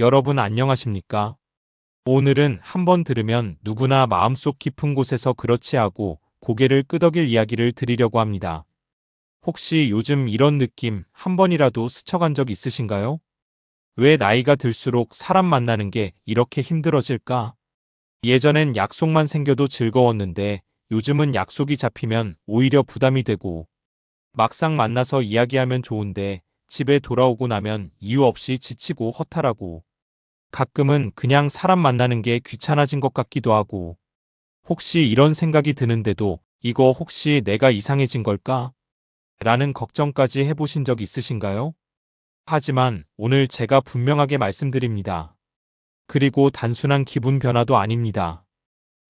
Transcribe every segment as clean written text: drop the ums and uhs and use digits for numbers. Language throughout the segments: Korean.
여러분 안녕하십니까? 오늘은 한번 들으면 누구나 마음속 깊은 곳에서 그렇지 하고 고개를 끄덕일 이야기를 드리려고 합니다. 혹시 요즘 이런 느낌 한 번이라도 스쳐간 적 있으신가요? 왜 나이가 들수록 사람 만나는 게 이렇게 힘들어질까? 예전엔 약속만 생겨도 즐거웠는데 요즘은 약속이 잡히면 오히려 부담이 되고 막상 만나서 이야기하면 좋은데 집에 돌아오고 나면 이유 없이 지치고 허탈하고 가끔은 그냥 사람 만나는 게 귀찮아진 것 같기도 하고 혹시 이런 생각이 드는데도 이거 혹시 내가 이상해진 걸까? 라는 걱정까지 해보신 적 있으신가요? 하지만 오늘 제가 분명하게 말씀드립니다. 그리고 단순한 기분 변화도 아닙니다.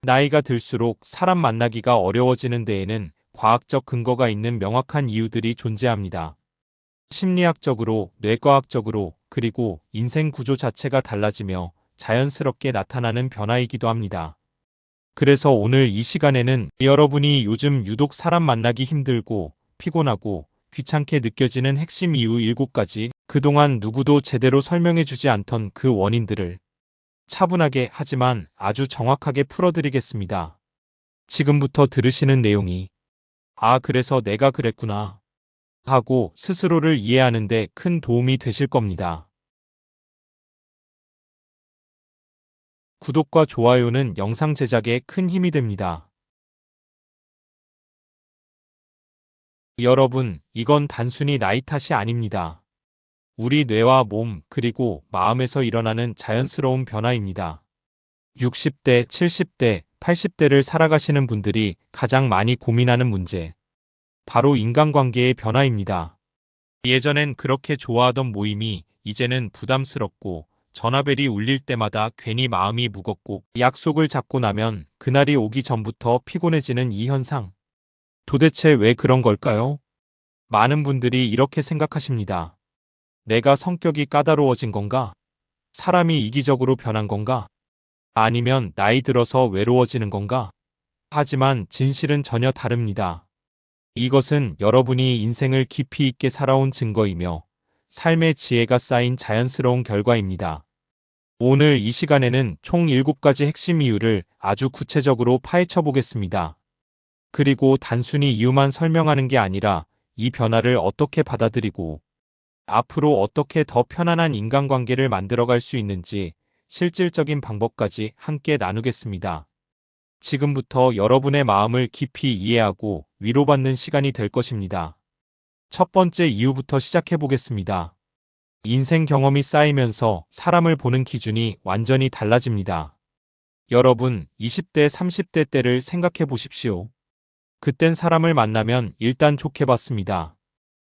나이가 들수록 사람 만나기가 어려워지는 데에는 과학적 근거가 있는 명확한 이유들이 존재합니다. 심리학적으로, 뇌과학적으로, 그리고 인생 구조 자체가 달라지며 자연스럽게 나타나는 변화이기도 합니다. 그래서 오늘 이 시간에는 여러분이 요즘 유독 사람 만나기 힘들고 피곤하고 귀찮게 느껴지는 핵심 이유 7가지, 그동안 누구도 제대로 설명해주지 않던 그 원인들을 차분하게 하지만 아주 정확하게 풀어드리겠습니다. 지금부터 들으시는 내용이 그래서 내가 그랬구나 하고 스스로를 이해하는 데 큰 도움이 되실 겁니다. 구독과 좋아요는 영상 제작에 큰 힘이 됩니다. 여러분, 이건 단순히 나이 탓이 아닙니다. 우리 뇌와 몸, 그리고 마음에서 일어나는 자연스러운 변화입니다. 60대, 70대, 80대를 살아가시는 분들이 가장 많이 고민하는 문제. 바로 인간관계의 변화입니다. 예전엔 그렇게 좋아하던 모임이 이제는 부담스럽고 전화벨이 울릴 때마다 괜히 마음이 무겁고 약속을 잡고 나면 그날이 오기 전부터 피곤해지는 이 현상. 도대체 왜 그런 걸까요? 많은 분들이 이렇게 생각하십니다. 내가 성격이 까다로워진 건가? 사람이 이기적으로 변한 건가? 아니면 나이 들어서 외로워지는 건가? 하지만 진실은 전혀 다릅니다. 이것은 여러분이 인생을 깊이 있게 살아온 증거이며 삶의 지혜가 쌓인 자연스러운 결과입니다. 오늘 이 시간에는 총 7가지 핵심 이유를 아주 구체적으로 파헤쳐 보겠습니다. 그리고 단순히 이유만 설명하는 게 아니라 이 변화를 어떻게 받아들이고 앞으로 어떻게 더 편안한 인간관계를 만들어갈 수 있는지 실질적인 방법까지 함께 나누겠습니다. 지금부터 여러분의 마음을 깊이 이해하고 위로받는 시간이 될 것입니다. 첫 번째 이유부터 시작해 보겠습니다. 인생 경험이 쌓이면서 사람을 보는 기준이 완전히 달라집니다. 여러분, 20대, 30대 때를 생각해 보십시오. 그땐 사람을 만나면 일단 좋게 봤습니다.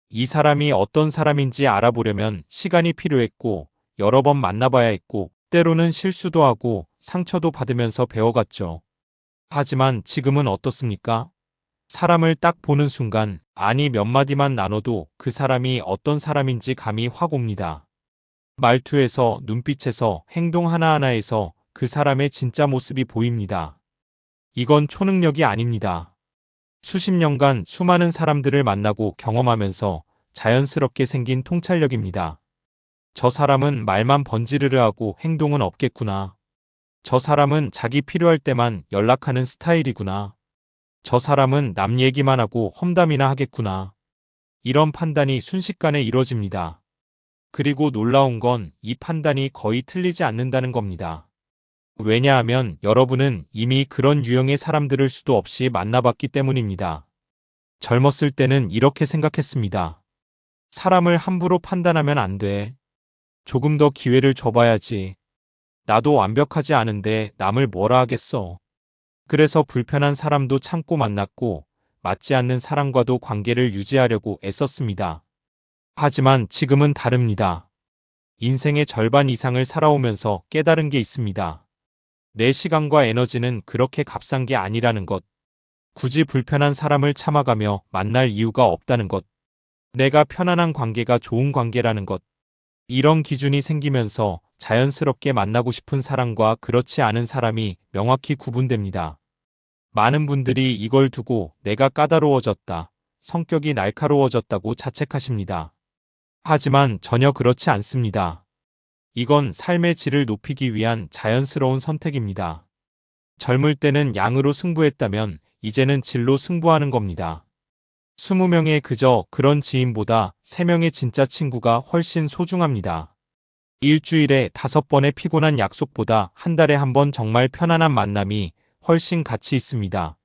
이 사람이 어떤 사람인지 알아보려면 시간이 필요했고, 여러 번 만나봐야 했고, 때로는 실수도 하고 상처도 받으면서 배워갔죠. 하지만 지금은 어떻습니까? 사람을 딱 보는 순간, 아니 몇 마디만 나눠도 그 사람이 어떤 사람인지 감이 확 옵니다. 말투에서, 눈빛에서, 행동 하나하나에서 그 사람의 진짜 모습이 보입니다. 이건 초능력이 아닙니다. 수십 년간 수많은 사람들을 만나고 경험하면서 자연스럽게 생긴 통찰력입니다. 저 사람은 말만 번지르르 하고 행동은 없겠구나. 저 사람은 자기 필요할 때만 연락하는 스타일이구나. 저 사람은 남 얘기만 하고 험담이나 하겠구나. 이런 판단이 순식간에 이뤄집니다. 그리고 놀라운 건 이 판단이 거의 틀리지 않는다는 겁니다. 왜냐하면 여러분은 이미 그런 유형의 사람들을 수도 없이 만나봤기 때문입니다. 젊었을 때는 이렇게 생각했습니다. 사람을 함부로 판단하면 안 돼. 조금 더 기회를 줘봐야지. 나도 완벽하지 않은데 남을 뭐라 하겠어. 그래서 불편한 사람도 참고 만났고 맞지 않는 사람과도 관계를 유지하려고 애썼습니다. 하지만 지금은 다릅니다. 인생의 절반 이상을 살아오면서 깨달은 게 있습니다. 내 시간과 에너지는 그렇게 값싼 게 아니라는 것. 굳이 불편한 사람을 참아가며 만날 이유가 없다는 것. 내가 편안한 관계가 좋은 관계라는 것. 이런 기준이 생기면서 자연스럽게 만나고 싶은 사람과 그렇지 않은 사람이 명확히 구분됩니다. 많은 분들이 이걸 두고 내가 까다로워졌다, 성격이 날카로워졌다고 자책하십니다. 하지만 전혀 그렇지 않습니다. 이건 삶의 질을 높이기 위한 자연스러운 선택입니다. 젊을 때는 양으로 승부했다면 이제는 질로 승부하는 겁니다. 20명의 그저 그런 지인보다 3명의 진짜 친구가 훨씬 소중합니다. 일주일에 5번의 피곤한 약속보다 한 달에 한 번 정말 편안한 만남이 훨씬 가치 있습니다.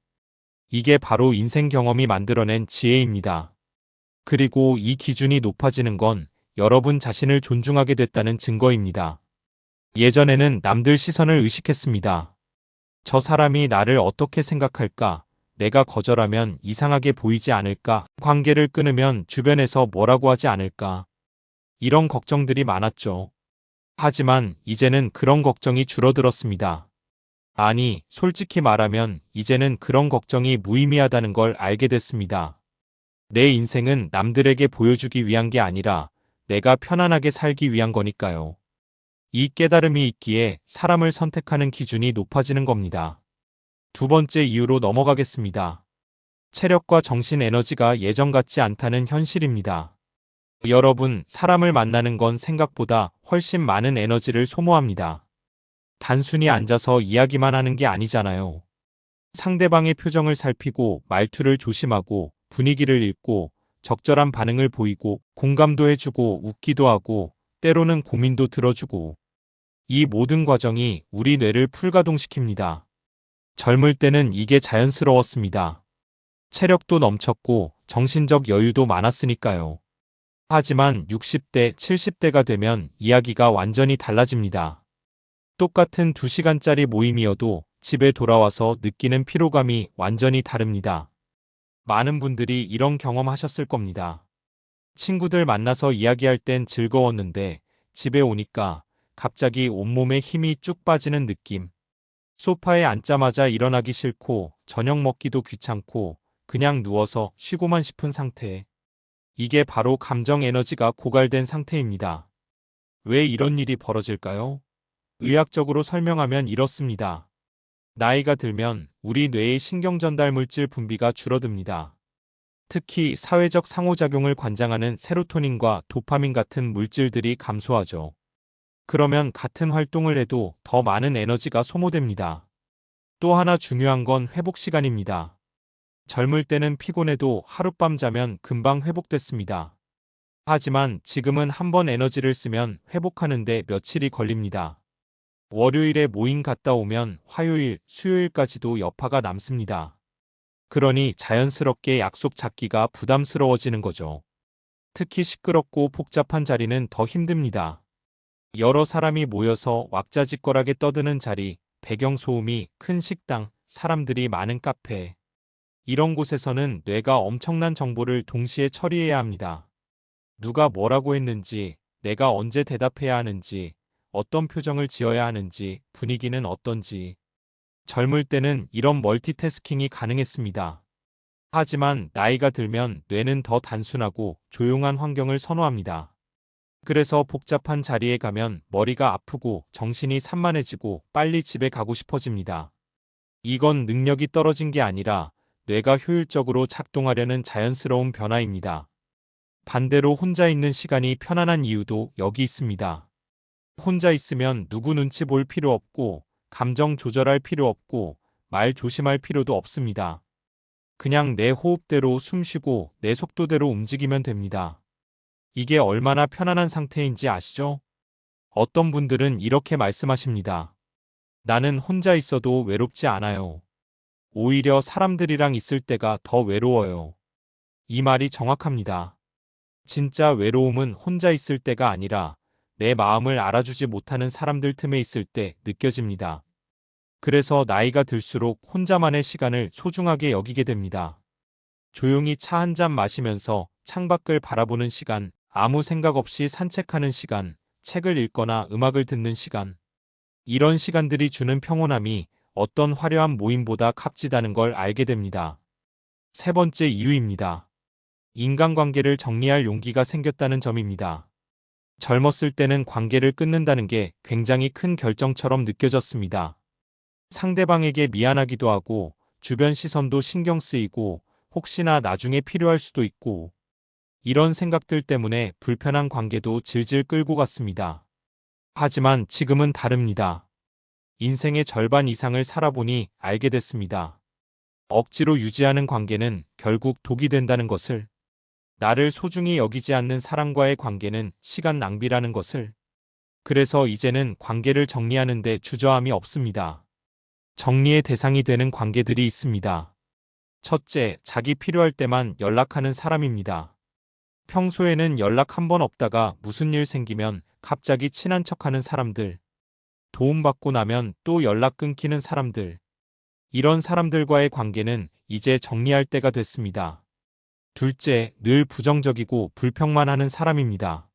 이게 바로 인생 경험이 만들어낸 지혜입니다. 그리고 이 기준이 높아지는 건 여러분 자신을 존중하게 됐다는 증거입니다. 예전에는 남들 시선을 의식했습니다. 저 사람이 나를 어떻게 생각할까? 내가 거절하면 이상하게 보이지 않을까? 관계를 끊으면 주변에서 뭐라고 하지 않을까? 이런 걱정들이 많았죠. 하지만 이제는 그런 걱정이 줄어들었습니다. 아니, 솔직히 말하면 이제는 그런 걱정이 무의미하다는 걸 알게 됐습니다. 내 인생은 남들에게 보여주기 위한 게 아니라 내가 편안하게 살기 위한 거니까요. 이 깨달음이 있기에 사람을 선택하는 기준이 높아지는 겁니다. 두 번째 이유로 넘어가겠습니다. 체력과 정신 에너지가 예전 같지 않다는 현실입니다. 여러분, 사람을 만나는 건 생각보다 훨씬 많은 에너지를 소모합니다. 단순히 앉아서 이야기만 하는 게 아니잖아요. 상대방의 표정을 살피고 말투를 조심하고 분위기를 읽고 적절한 반응을 보이고 공감도 해주고 웃기도 하고 때로는 고민도 들어주고 이 모든 과정이 우리 뇌를 풀가동시킵니다. 젊을 때는 이게 자연스러웠습니다. 체력도 넘쳤고 정신적 여유도 많았으니까요. 하지만 60대, 70대가 되면 이야기가 완전히 달라집니다. 똑같은 2시간짜리 모임이어도 집에 돌아와서 느끼는 피로감이 완전히 다릅니다. 많은 분들이 이런 경험하셨을 겁니다. 친구들 만나서 이야기할 땐 즐거웠는데 집에 오니까 갑자기 온몸에 힘이 쭉 빠지는 느낌. 소파에 앉자마자 일어나기 싫고 저녁 먹기도 귀찮고 그냥 누워서 쉬고만 싶은 상태. 이게 바로 감정 에너지가 고갈된 상태입니다. 왜 이런 일이 벌어질까요? 의학적으로 설명하면 이렇습니다. 나이가 들면 우리 뇌의 신경전달 물질 분비가 줄어듭니다. 특히 사회적 상호작용을 관장하는 세로토닌과 도파민 같은 물질들이 감소하죠. 그러면 같은 활동을 해도 더 많은 에너지가 소모됩니다. 또 하나 중요한 건 회복 시간입니다. 젊을 때는 피곤해도 하룻밤 자면 금방 회복됐습니다. 하지만 지금은 한 번 에너지를 쓰면 회복하는데 며칠이 걸립니다. 월요일에 모임 갔다 오면 화요일, 수요일까지도 여파가 남습니다. 그러니 자연스럽게 약속 잡기가 부담스러워지는 거죠. 특히 시끄럽고 복잡한 자리는 더 힘듭니다. 여러 사람이 모여서 왁자지껄하게 떠드는 자리, 배경소음이 큰 식당, 사람들이 많은 카페. 이런 곳에서는 뇌가 엄청난 정보를 동시에 처리해야 합니다. 누가 뭐라고 했는지, 내가 언제 대답해야 하는지, 어떤 표정을 지어야 하는지, 분위기는 어떤지. 젊을 때는 이런 멀티태스킹이 가능했습니다. 하지만 나이가 들면 뇌는 더 단순하고 조용한 환경을 선호합니다. 그래서 복잡한 자리에 가면 머리가 아프고 정신이 산만해지고 빨리 집에 가고 싶어집니다. 이건 능력이 떨어진 게 아니라 뇌가 효율적으로 작동하려는 자연스러운 변화입니다. 반대로 혼자 있는 시간이 편안한 이유도 여기 있습니다. 혼자 있으면 누구 눈치 볼 필요 없고 감정 조절할 필요 없고 말 조심할 필요도 없습니다. 그냥 내 호흡대로 숨 쉬고 내 속도대로 움직이면 됩니다. 이게 얼마나 편안한 상태인지 아시죠? 어떤 분들은 이렇게 말씀하십니다. 나는 혼자 있어도 외롭지 않아요. 오히려 사람들이랑 있을 때가 더 외로워요. 이 말이 정확합니다. 진짜 외로움은 혼자 있을 때가 아니라 내 마음을 알아주지 못하는 사람들 틈에 있을 때 느껴집니다. 그래서 나이가 들수록 혼자만의 시간을 소중하게 여기게 됩니다. 조용히 차 한 잔 마시면서 창밖을 바라보는 시간, 아무 생각 없이 산책하는 시간, 책을 읽거나 음악을 듣는 시간. 이런 시간들이 주는 평온함이 어떤 화려한 모임보다 값지다는 걸 알게 됩니다. 세 번째 이유입니다. 인간관계를 정리할 용기가 생겼다는 점입니다. 젊었을 때는 관계를 끊는다는 게 굉장히 큰 결정처럼 느껴졌습니다. 상대방에게 미안하기도 하고 주변 시선도 신경 쓰이고 혹시나 나중에 필요할 수도 있고 이런 생각들 때문에 불편한 관계도 질질 끌고 갔습니다. 하지만 지금은 다릅니다. 인생의 절반 이상을 살아보니 알게 됐습니다. 억지로 유지하는 관계는 결국 독이 된다는 것을, 나를 소중히 여기지 않는 사람과의 관계는 시간 낭비라는 것을. 그래서 이제는 관계를 정리하는 데 주저함이 없습니다. 정리의 대상이 되는 관계들이 있습니다. 첫째, 자기 필요할 때만 연락하는 사람입니다. 평소에는 연락 한 번 없다가 무슨 일 생기면 갑자기 친한 척하는 사람들, 도움받고 나면 또 연락 끊기는 사람들. 이런 사람들과의 관계는 이제 정리할 때가 됐습니다. 둘째, 늘 부정적이고 불평만 하는 사람입니다.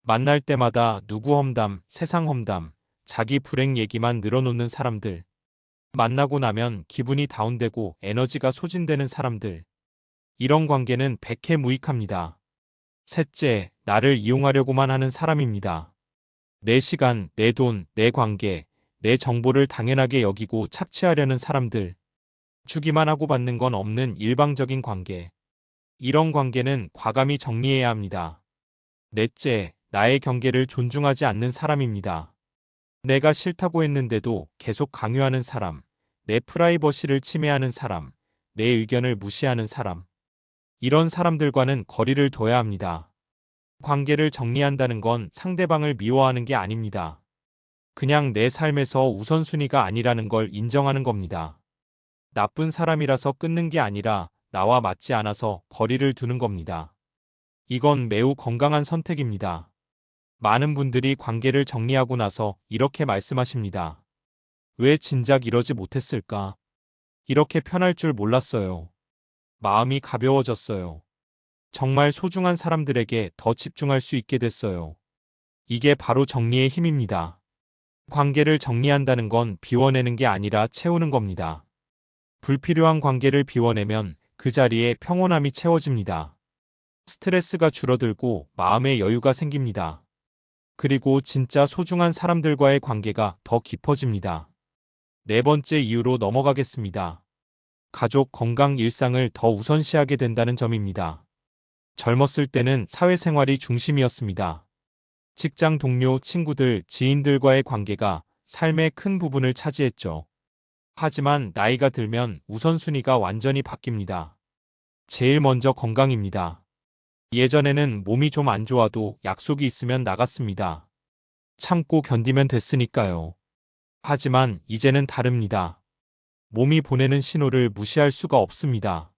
만날 때마다 누구 험담, 세상 험담, 자기 불행 얘기만 늘어놓는 사람들. 만나고 나면 기분이 다운되고 에너지가 소진되는 사람들. 이런 관계는 백해무익합니다. 셋째, 나를 이용하려고만 하는 사람입니다. 내 시간, 내 돈, 내 관계, 내 정보를 당연하게 여기고 착취하려는 사람들. 주기만 하고 받는 건 없는 일방적인 관계. 이런 관계는 과감히 정리해야 합니다. 넷째, 나의 경계를 존중하지 않는 사람입니다. 내가 싫다고 했는데도 계속 강요하는 사람, 내 프라이버시를 침해하는 사람, 내 의견을 무시하는 사람. 이런 사람들과는 거리를 둬야 합니다. 관계를 정리한다는 건 상대방을 미워하는 게 아닙니다. 그냥 내 삶에서 우선순위가 아니라는 걸 인정하는 겁니다. 나쁜 사람이라서 끊는 게 아니라 나와 맞지 않아서 거리를 두는 겁니다. 이건 매우 건강한 선택입니다. 많은 분들이 관계를 정리하고 나서 이렇게 말씀하십니다. 왜 진작 이러지 못했을까? 이렇게 편할 줄 몰랐어요. 마음이 가벼워졌어요. 정말 소중한 사람들에게 더 집중할 수 있게 됐어요. 이게 바로 정리의 힘입니다. 관계를 정리한다는 건 비워내는 게 아니라 채우는 겁니다. 불필요한 관계를 비워내면 그 자리에 평온함이 채워집니다. 스트레스가 줄어들고 마음의 여유가 생깁니다. 그리고 진짜 소중한 사람들과의 관계가 더 깊어집니다. 네 번째 이유로 넘어가겠습니다. 가족, 건강, 일상을 더 우선시하게 된다는 점입니다. 젊었을 때는 사회생활이 중심이었습니다. 직장 동료, 친구들, 지인들과의 관계가 삶의 큰 부분을 차지했죠. 하지만 나이가 들면 우선순위가 완전히 바뀝니다. 제일 먼저 건강입니다. 예전에는 몸이 좀 안 좋아도 약속이 있으면 나갔습니다. 참고 견디면 됐으니까요. 하지만 이제는 다릅니다. 몸이 보내는 신호를 무시할 수가 없습니다.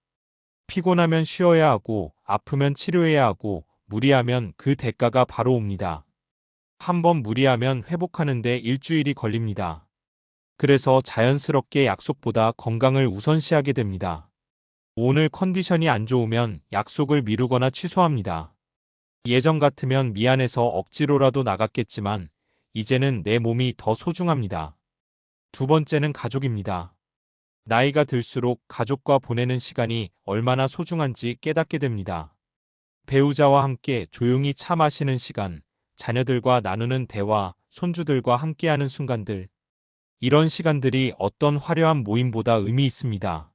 피곤하면 쉬어야 하고, 아프면 치료해야 하고, 무리하면 그 대가가 바로 옵니다. 한 번 무리하면 회복하는데 일주일이 걸립니다. 그래서 자연스럽게 약속보다 건강을 우선시하게 됩니다. 오늘 컨디션이 안 좋으면 약속을 미루거나 취소합니다. 예전 같으면 미안해서 억지로라도 나갔겠지만, 이제는 내 몸이 더 소중합니다. 두 번째는 가족입니다. 나이가 들수록 가족과 보내는 시간이 얼마나 소중한지 깨닫게 됩니다. 배우자와 함께 조용히 차 마시는 시간, 자녀들과 나누는 대화, 손주들과 함께하는 순간들. 이런 시간들이 어떤 화려한 모임보다 의미 있습니다.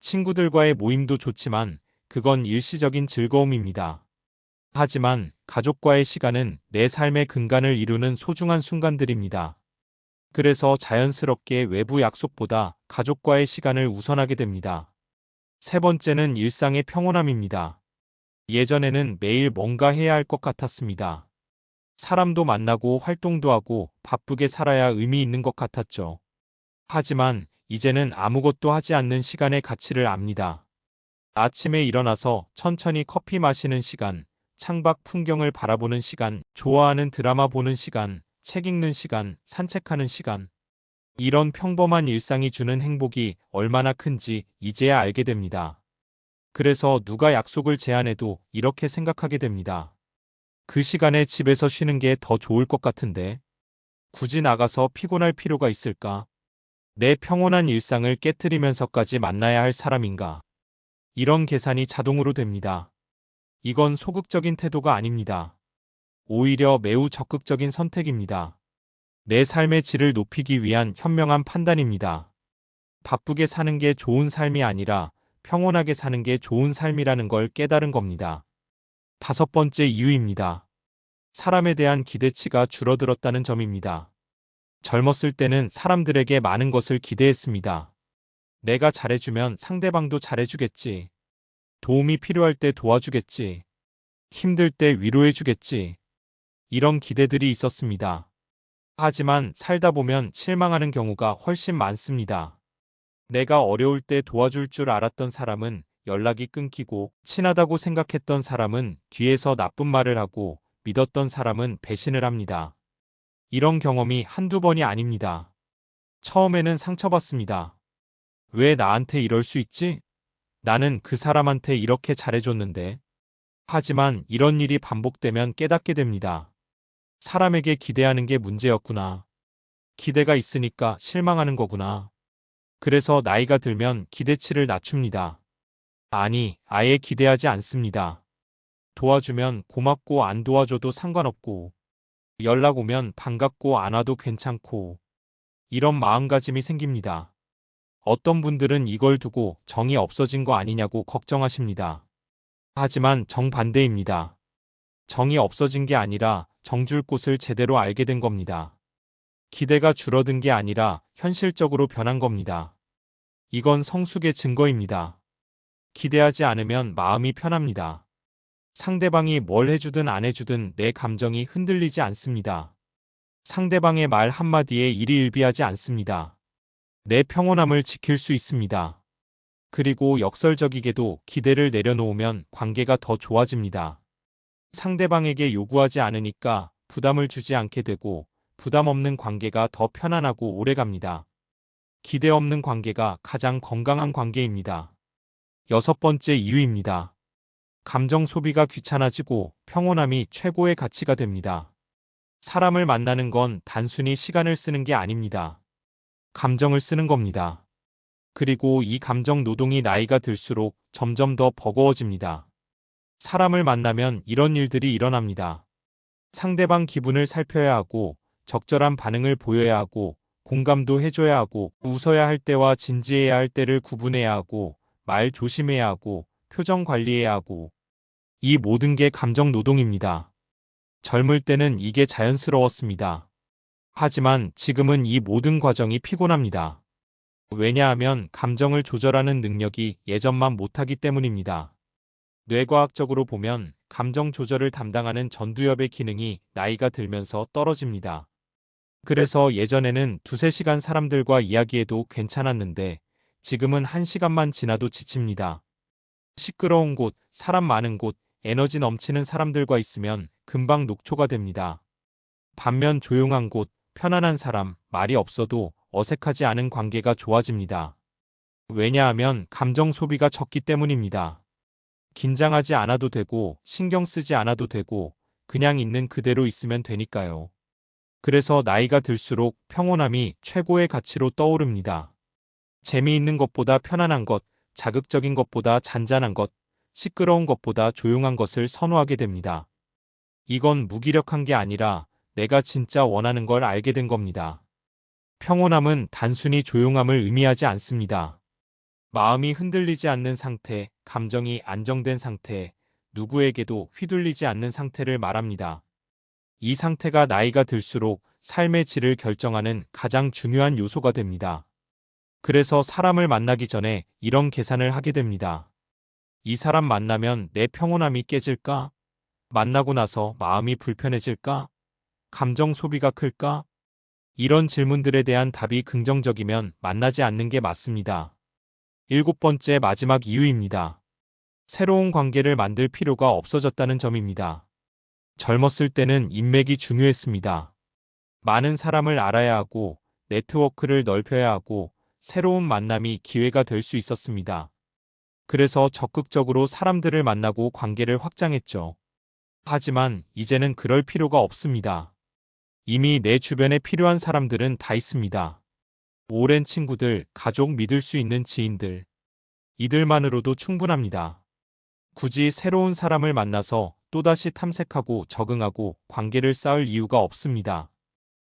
친구들과의 모임도 좋지만 그건 일시적인 즐거움입니다. 하지만 가족과의 시간은 내 삶의 근간을 이루는 소중한 순간들입니다. 그래서 자연스럽게 외부 약속보다 가족과의 시간을 우선하게 됩니다. 세 번째는 일상의 평온함입니다. 예전에는 매일 뭔가 해야 할 것 같았습니다. 사람도 만나고 활동도 하고 바쁘게 살아야 의미 있는 것 같았죠. 하지만 이제는 아무것도 하지 않는 시간의 가치를 압니다. 아침에 일어나서 천천히 커피 마시는 시간, 창밖 풍경을 바라보는 시간, 좋아하는 드라마 보는 시간, 책 읽는 시간, 산책하는 시간. 이런 평범한 일상이 주는 행복이 얼마나 큰지 이제야 알게 됩니다. 그래서 누가 약속을 제안해도 이렇게 생각하게 됩니다. 그 시간에 집에서 쉬는 게 더 좋을 것 같은데 굳이 나가서 피곤할 필요가 있을까? 내 평온한 일상을 깨트리면서까지 만나야 할 사람인가? 이런 계산이 자동으로 됩니다. 이건 소극적인 태도가 아닙니다. 오히려 매우 적극적인 선택입니다. 내 삶의 질을 높이기 위한 현명한 판단입니다. 바쁘게 사는 게 좋은 삶이 아니라 평온하게 사는 게 좋은 삶이라는 걸 깨달은 겁니다. 다섯 번째 이유입니다. 사람에 대한 기대치가 줄어들었다는 점입니다. 젊었을 때는 사람들에게 많은 것을 기대했습니다. 내가 잘해주면 상대방도 잘해주겠지. 도움이 필요할 때 도와주겠지. 힘들 때 위로해주겠지. 이런 기대들이 있었습니다. 하지만 살다 보면 실망하는 경우가 훨씬 많습니다. 내가 어려울 때 도와줄 줄 알았던 사람은 연락이 끊기고, 친하다고 생각했던 사람은 뒤에서 나쁜 말을 하고, 믿었던 사람은 배신을 합니다. 이런 경험이 한두 번이 아닙니다. 처음에는 상처받습니다. 왜 나한테 이럴 수 있지? 나는 그 사람한테 이렇게 잘해줬는데. 하지만 이런 일이 반복되면 깨닫게 됩니다. 사람에게 기대하는 게 문제였구나. 기대가 있으니까 실망하는 거구나. 그래서 나이가 들면 기대치를 낮춥니다. 아니, 아예 기대하지 않습니다. 도와주면 고맙고 안 도와줘도 상관없고, 연락 오면 반갑고 안 와도 괜찮고, 이런 마음가짐이 생깁니다. 어떤 분들은 이걸 두고 정이 없어진 거 아니냐고 걱정하십니다. 하지만 정반대입니다. 정이 없어진 게 아니라 정줄 곳을 제대로 알게 된 겁니다. 기대가 줄어든 게 아니라 현실적으로 변한 겁니다. 이건 성숙의 증거입니다. 기대하지 않으면 마음이 편합니다. 상대방이 뭘 해주든 안 해주든 내 감정이 흔들리지 않습니다. 상대방의 말 한마디에 일희일비하지 않습니다. 내 평온함을 지킬 수 있습니다. 그리고 역설적이게도 기대를 내려놓으면 관계가 더 좋아집니다. 상대방에게 요구하지 않으니까 부담을 주지 않게 되고, 부담 없는 관계가 더 편안하고 오래갑니다. 기대 없는 관계가 가장 건강한 관계입니다. 6번째 이유입니다. 감정 소비가 귀찮아지고 평온함이 최고의 가치가 됩니다. 사람을 만나는 건 단순히 시간을 쓰는 게 아닙니다. 감정을 쓰는 겁니다. 그리고 이 감정 노동이 나이가 들수록 점점 더 버거워집니다. 사람을 만나면 이런 일들이 일어납니다. 상대방 기분을 살펴야 하고, 적절한 반응을 보여야 하고, 공감도 해줘야 하고, 웃어야 할 때와 진지해야 할 때를 구분해야 하고, 말 조심해야 하고, 표정 관리해야 하고, 이 모든 게 감정 노동입니다. 젊을 때는 이게 자연스러웠습니다. 하지만 지금은 이 모든 과정이 피곤합니다. 왜냐하면 감정을 조절하는 능력이 예전만 못하기 때문입니다. 뇌과학적으로 보면 감정 조절을 담당하는 전두엽의 기능이 나이가 들면서 떨어집니다. 그래서 예전에는 2~3시간 사람들과 이야기해도 괜찮았는데, 지금은 1시간만 지나도 지칩니다. 시끄러운 곳, 사람 많은 곳, 에너지 넘치는 사람들과 있으면 금방 녹초가 됩니다. 반면 조용한 곳, 편안한 사람, 말이 없어도 어색하지 않은 관계가 좋아집니다. 왜냐하면 감정 소비가 적기 때문입니다. 긴장하지 않아도 되고, 신경 쓰지 않아도 되고, 그냥 있는 그대로 있으면 되니까요. 그래서 나이가 들수록 평온함이 최고의 가치로 떠오릅니다. 재미있는 것보다 편안한 것, 자극적인 것보다 잔잔한 것, 시끄러운 것보다 조용한 것을 선호하게 됩니다. 이건 무기력한 게 아니라 내가 진짜 원하는 걸 알게 된 겁니다. 평온함은 단순히 조용함을 의미하지 않습니다. 마음이 흔들리지 않는 상태, 감정이 안정된 상태, 누구에게도 휘둘리지 않는 상태를 말합니다. 이 상태가 나이가 들수록 삶의 질을 결정하는 가장 중요한 요소가 됩니다. 그래서 사람을 만나기 전에 이런 계산을 하게 됩니다. 이 사람 만나면 내 평온함이 깨질까? 만나고 나서 마음이 불편해질까? 감정 소비가 클까? 이런 질문들에 대한 답이 긍정적이면 만나지 않는 게 맞습니다. 7번째 마지막 이유입니다. 새로운 관계를 만들 필요가 없어졌다는 점입니다. 젊었을 때는 인맥이 중요했습니다. 많은 사람을 알아야 하고, 네트워크를 넓혀야 하고, 새로운 만남이 기회가 될 수 있었습니다. 그래서 적극적으로 사람들을 만나고 관계를 확장했죠. 하지만 이제는 그럴 필요가 없습니다. 이미 내 주변에 필요한 사람들은 다 있습니다. 오랜 친구들, 가족, 믿을 수 있는 지인들. 이들만으로도 충분합니다. 굳이 새로운 사람을 만나서 또다시 탐색하고 적응하고 관계를 쌓을 이유가 없습니다.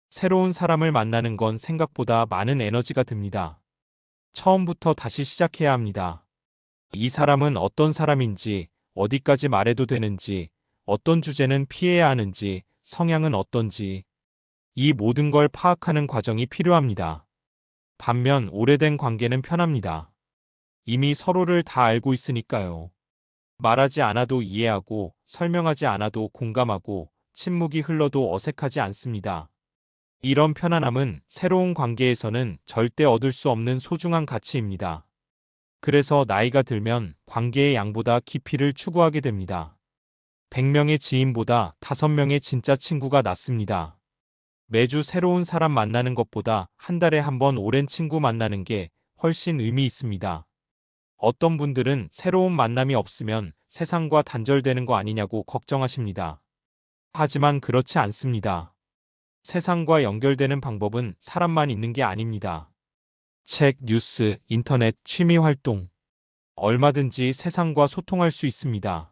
새로운 사람을 만나는 건 생각보다 많은 에너지가 듭니다. 처음부터 다시 시작해야 합니다. 이 사람은 어떤 사람인지, 어디까지 말해도 되는지, 어떤 주제는 피해야 하는지, 성향은 어떤지, 이 모든 걸 파악하는 과정이 필요합니다. 반면 오래된 관계는 편합니다. 이미 서로를 다 알고 있으니까요. 말하지 않아도 이해하고, 설명하지 않아도 공감하고, 침묵이 흘러도 어색하지 않습니다. 이런 편안함은 새로운 관계에서는 절대 얻을 수 없는 소중한 가치입니다. 그래서 나이가 들면 관계의 양보다 깊이를 추구하게 됩니다. 100명의 지인보다 5명의 진짜 친구가 낫습니다. 매주 새로운 사람 만나는 것보다 한 달에 한 번 오랜 친구 만나는 게 훨씬 의미 있습니다. 어떤 분들은 새로운 만남이 없으면 세상과 단절되는 거 아니냐고 걱정하십니다. 하지만 그렇지 않습니다. 세상과 연결되는 방법은 사람만 있는 게 아닙니다. 책, 뉴스, 인터넷, 취미 활동. 얼마든지 세상과 소통할 수 있습니다.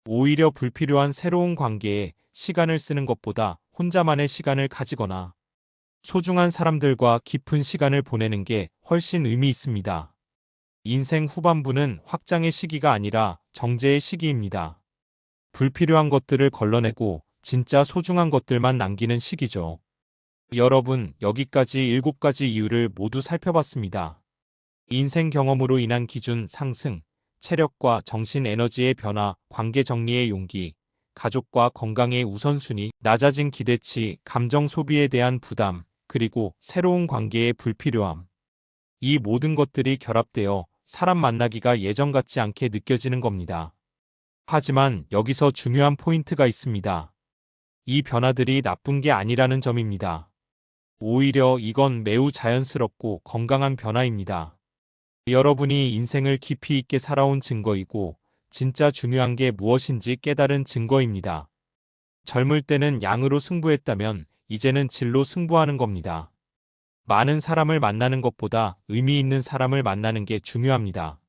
오히려 불필요한 새로운 관계에 시간을 쓰는 것보다 혼자만의 시간을 가지거나 소중한 사람들과 깊은 시간을 보내는 게 훨씬 의미 있습니다. 인생 후반부는 확장의 시기가 아니라 정제의 시기입니다. 불필요한 것들을 걸러내고 진짜 소중한 것들만 남기는 시기죠. 여러분, 여기까지 7가지 이유를 모두 살펴봤습니다. 인생 경험으로 인한 기준 상승, 체력과 정신 에너지의 변화, 관계 정리의 용기, 가족과 건강의 우선순위, 낮아진 기대치, 감정 소비에 대한 부담, 그리고 새로운 관계의 불필요함. 이 모든 것들이 결합되어 사람 만나기가 예전 같지 않게 느껴지는 겁니다. 하지만 여기서 중요한 포인트가 있습니다. 이 변화들이 나쁜 게 아니라는 점입니다. 오히려 이건 매우 자연스럽고 건강한 변화입니다. 여러분이 인생을 깊이 있게 살아온 증거이고 진짜 중요한 게 무엇인지 깨달은 증거입니다. 젊을 때는 양으로 승부했다면 이제는 질로 승부하는 겁니다. 많은 사람을 만나는 것보다 의미 있는 사람을 만나는 게 중요합니다.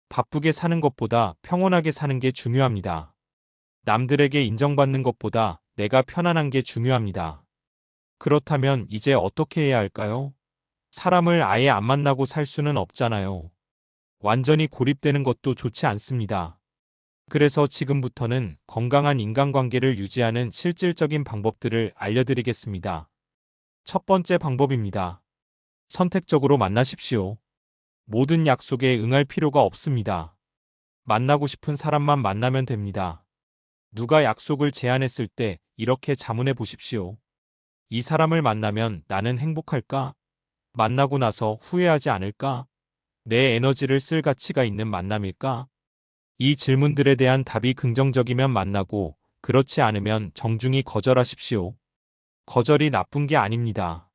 바쁘게 사는 것보다 평온하게 사는 게 중요합니다. 남들에게 인정받는 것보다 내가 편안한 게 중요합니다. 그렇다면 이제 어떻게 해야 할까요? 사람을 아예 안 만나고 살 수는 없잖아요. 완전히 고립되는 것도 좋지 않습니다. 그래서 지금부터는 건강한 인간관계를 유지하는 실질적인 방법들을 알려드리겠습니다. 첫 번째 방법입니다. 선택적으로 만나십시오. 모든 약속에 응할 필요가 없습니다. 만나고 싶은 사람만 만나면 됩니다. 누가 약속을 제안했을 때 이렇게 자문해 보십시오. 이 사람을 만나면 나는 행복할까? 만나고 나서 후회하지 않을까? 내 에너지를 쓸 가치가 있는 만남일까? 이 질문들에 대한 답이 긍정적이면 만나고 그렇지 않으면 정중히 거절하십시오. 거절이 나쁜 게 아닙니다.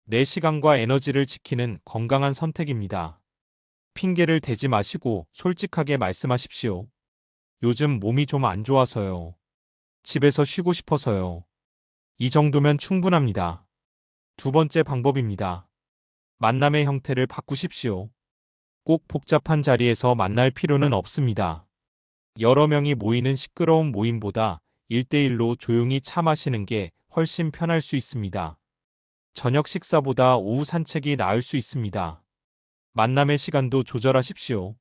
내 시간과 에너지를 지키는 건강한 선택입니다. 핑계를 대지 마시고 솔직하게 말씀하십시오. 요즘 몸이 좀 안 좋아서요. 집에서 쉬고 싶어서요. 이 정도면 충분합니다. 두 번째 방법입니다. 만남의 형태를 바꾸십시오. 꼭 복잡한 자리에서 만날 필요는 없습니다. 여러 명이 모이는 시끄러운 모임보다 1대1로 조용히 차 마시는 게 훨씬 편할 수 있습니다. 저녁 식사보다 오후 산책이 나을 수 있습니다. 만남의 시간도 조절하십시오.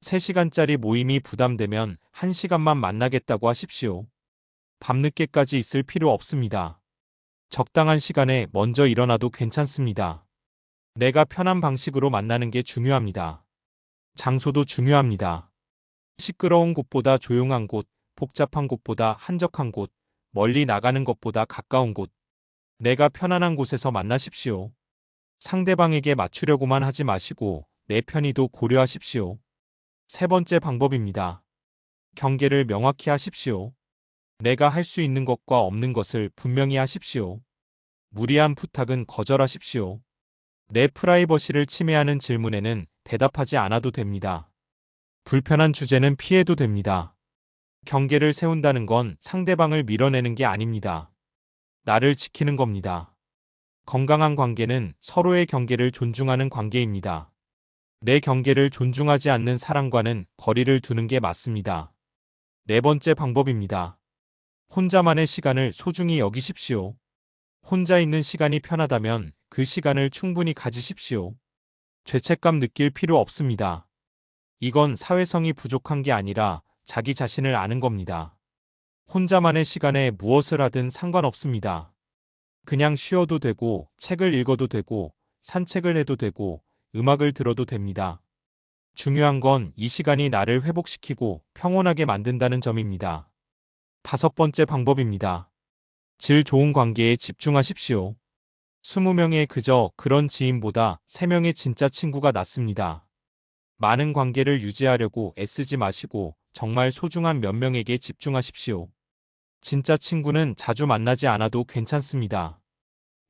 3시간짜리 모임이 부담되면 1시간만 만나겠다고 하십시오. 밤늦게까지 있을 필요 없습니다. 적당한 시간에 먼저 일어나도 괜찮습니다. 내가 편한 방식으로 만나는 게 중요합니다. 장소도 중요합니다. 시끄러운 곳보다 조용한 곳, 복잡한 곳보다 한적한 곳, 멀리 나가는 것보다 가까운 곳. 내가 편안한 곳에서 만나십시오. 상대방에게 맞추려고만 하지 마시고 내 편의도 고려하십시오. 세 번째 방법입니다. 경계를 명확히 하십시오. 내가 할 수 있는 것과 없는 것을 분명히 하십시오. 무리한 부탁은 거절하십시오. 내 프라이버시를 침해하는 질문에는 대답하지 않아도 됩니다. 불편한 주제는 피해도 됩니다. 경계를 세운다는 건 상대방을 밀어내는 게 아닙니다. 나를 지키는 겁니다. 건강한 관계는 서로의 경계를 존중하는 관계입니다. 내 경계를 존중하지 않는 사람과는 거리를 두는 게 맞습니다. 네 번째 방법입니다. 혼자만의 시간을 소중히 여기십시오. 혼자 있는 시간이 편하다면 그 시간을 충분히 가지십시오. 죄책감 느낄 필요 없습니다. 이건 사회성이 부족한 게 아니라 자기 자신을 아는 겁니다. 혼자만의 시간에 무엇을 하든 상관없습니다. 그냥 쉬어도 되고, 책을 읽어도 되고, 산책을 해도 되고, 음악을 들어도 됩니다. 중요한 건 이 시간이 나를 회복시키고 평온하게 만든다는 점입니다. 다섯 번째 방법입니다. 질 좋은 관계에 집중하십시오. 20명의 그저 그런 지인보다 3명의 진짜 친구가 낫습니다. 많은 관계를 유지하려고 애쓰지 마시고 정말 소중한 몇 명에게 집중하십시오. 진짜 친구는 자주 만나지 않아도 괜찮습니다.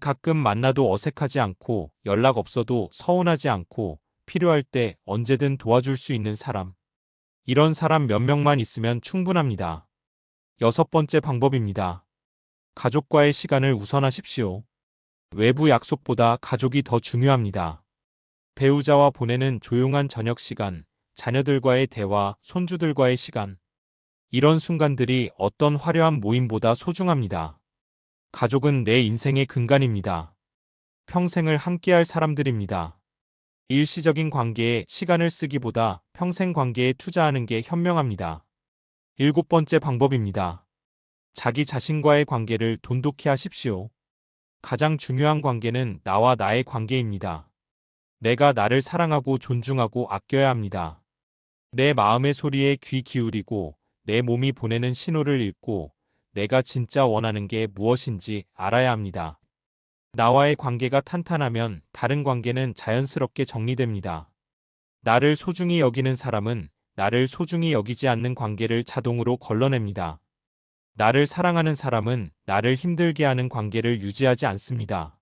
가끔 만나도 어색하지 않고 연락 없어도 서운하지 않고 필요할 때 언제든 도와줄 수 있는 사람. 이런 사람 몇 명만 있으면 충분합니다. 여섯 번째 방법입니다. 가족과의 시간을 우선하십시오. 외부 약속보다 가족이 더 중요합니다. 배우자와 보내는 조용한 저녁 시간, 자녀들과의 대화, 손주들과의 시간. 이런 순간들이 어떤 화려한 모임보다 소중합니다. 가족은 내 인생의 근간입니다. 평생을 함께할 사람들입니다. 일시적인 관계에 시간을 쓰기보다 평생 관계에 투자하는 게 현명합니다. 일곱 번째 방법입니다. 자기 자신과의 관계를 돈독히 하십시오. 가장 중요한 관계는 나와 나의 관계입니다. 내가 나를 사랑하고 존중하고 아껴야 합니다. 내 마음의 소리에 귀 기울이고 내 몸이 보내는 신호를 읽고 내가 진짜 원하는 게 무엇인지 알아야 합니다. 나와의 관계가 탄탄하면 다른 관계는 자연스럽게 정리됩니다. 나를 소중히 여기는 사람은 나를 소중히 여기지 않는 관계를 자동으로 걸러냅니다. 나를 사랑하는 사람은 나를 힘들게 하는 관계를 유지하지 않습니다.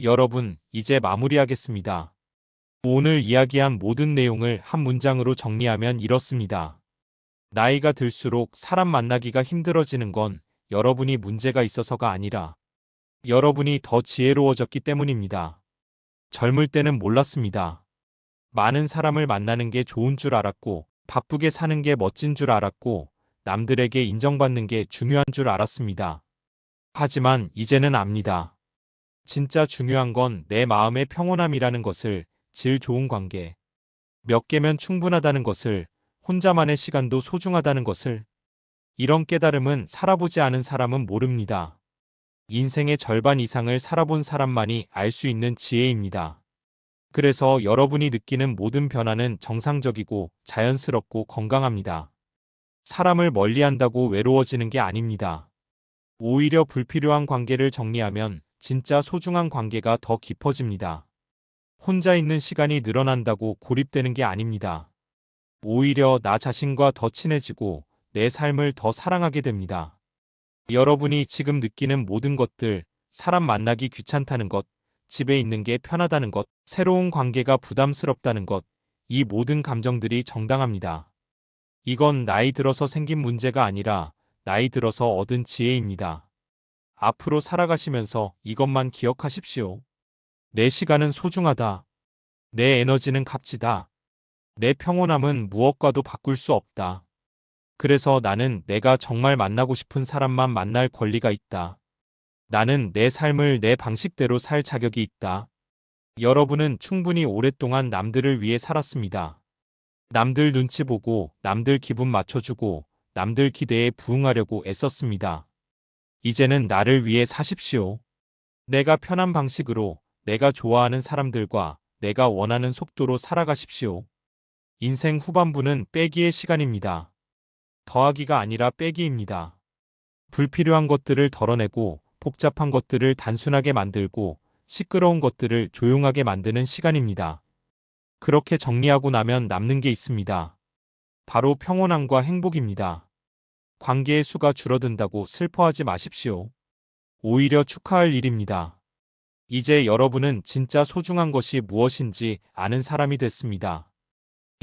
여러분, 이제 마무리하겠습니다. 오늘 이야기한 모든 내용을 한 문장으로 정리하면 이렇습니다. 나이가 들수록 사람 만나기가 힘들어지는 건 여러분이 문제가 있어서가 아니라 여러분이 더 지혜로워졌기 때문입니다. 젊을 때는 몰랐습니다. 많은 사람을 만나는 게 좋은 줄 알았고, 바쁘게 사는 게 멋진 줄 알았고, 남들에게 인정받는 게 중요한 줄 알았습니다. 하지만 이제는 압니다. 진짜 중요한 건 내 마음의 평온함이라는 것을, 질 좋은 관계, 몇 개면 충분하다는 것을, 혼자만의 시간도 소중하다는 것을. 이런 깨달음은 살아보지 않은 사람은 모릅니다. 인생의 절반 이상을 살아본 사람만이 알 수 있는 지혜입니다. 그래서 여러분이 느끼는 모든 변화는 정상적이고 자연스럽고 건강합니다. 사람을 멀리한다고 외로워지는 게 아닙니다. 오히려 불필요한 관계를 정리하면 진짜 소중한 관계가 더 깊어집니다. 혼자 있는 시간이 늘어난다고 고립되는 게 아닙니다. 오히려 나 자신과 더 친해지고 내 삶을 더 사랑하게 됩니다. 여러분이 지금 느끼는 모든 것들, 사람 만나기 귀찮다는 것, 집에 있는 게 편하다는 것, 새로운 관계가 부담스럽다는 것, 이 모든 감정들이 정당합니다. 이건 나이 들어서 생긴 문제가 아니라 나이 들어서 얻은 지혜입니다. 앞으로 살아가시면서 이것만 기억하십시오. 내 시간은 소중하다. 내 에너지는 값지다. 내 평온함은 무엇과도 바꿀 수 없다. 그래서 나는 내가 정말 만나고 싶은 사람만 만날 권리가 있다. 나는 내 삶을 내 방식대로 살 자격이 있다. 여러분은 충분히 오랫동안 남들을 위해 살았습니다. 남들 눈치 보고, 남들 기분 맞춰주고, 남들 기대에 부응하려고 애썼습니다. 이제는 나를 위해 사십시오. 내가 편한 방식으로, 내가 좋아하는 사람들과 내가 원하는 속도로 살아가십시오. 인생 후반부는 빼기의 시간입니다. 더하기가 아니라 빼기입니다. 불필요한 것들을 덜어내고 복잡한 것들을 단순하게 만들고 시끄러운 것들을 조용하게 만드는 시간입니다. 그렇게 정리하고 나면 남는 게 있습니다. 바로 평온함과 행복입니다. 관계의 수가 줄어든다고 슬퍼하지 마십시오. 오히려 축하할 일입니다. 이제 여러분은 진짜 소중한 것이 무엇인지 아는 사람이 됐습니다.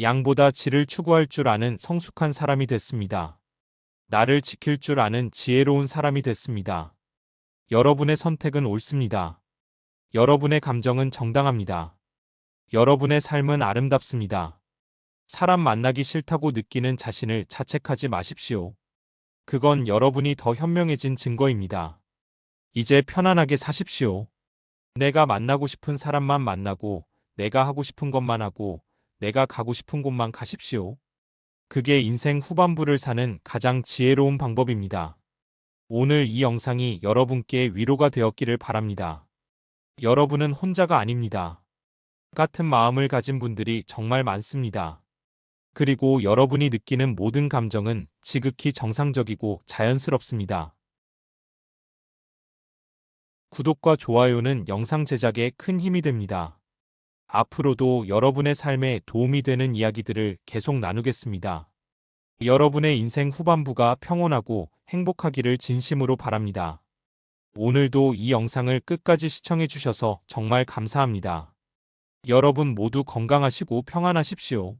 양보다 질을 추구할 줄 아는 성숙한 사람이 됐습니다. 나를 지킬 줄 아는 지혜로운 사람이 됐습니다. 여러분의 선택은 옳습니다. 여러분의 감정은 정당합니다. 여러분의 삶은 아름답습니다. 사람 만나기 싫다고 느끼는 자신을 자책하지 마십시오. 그건 여러분이 더 현명해진 증거입니다. 이제 편안하게 사십시오. 내가 만나고 싶은 사람만 만나고, 내가 하고 싶은 것만 하고, 내가 가고 싶은 곳만 가십시오. 그게 인생 후반부를 사는 가장 지혜로운 방법입니다. 오늘 이 영상이 여러분께 위로가 되었기를 바랍니다. 여러분은 혼자가 아닙니다. 같은 마음을 가진 분들이 정말 많습니다. 그리고 여러분이 느끼는 모든 감정은 지극히 정상적이고 자연스럽습니다. 구독과 좋아요는 영상 제작에 큰 힘이 됩니다. 앞으로도 여러분의 삶에 도움이 되는 이야기들을 계속 나누겠습니다. 여러분의 인생 후반부가 평온하고 행복하기를 진심으로 바랍니다. 오늘도 이 영상을 끝까지 시청해 주셔서 정말 감사합니다. 여러분 모두 건강하시고 평안하십시오.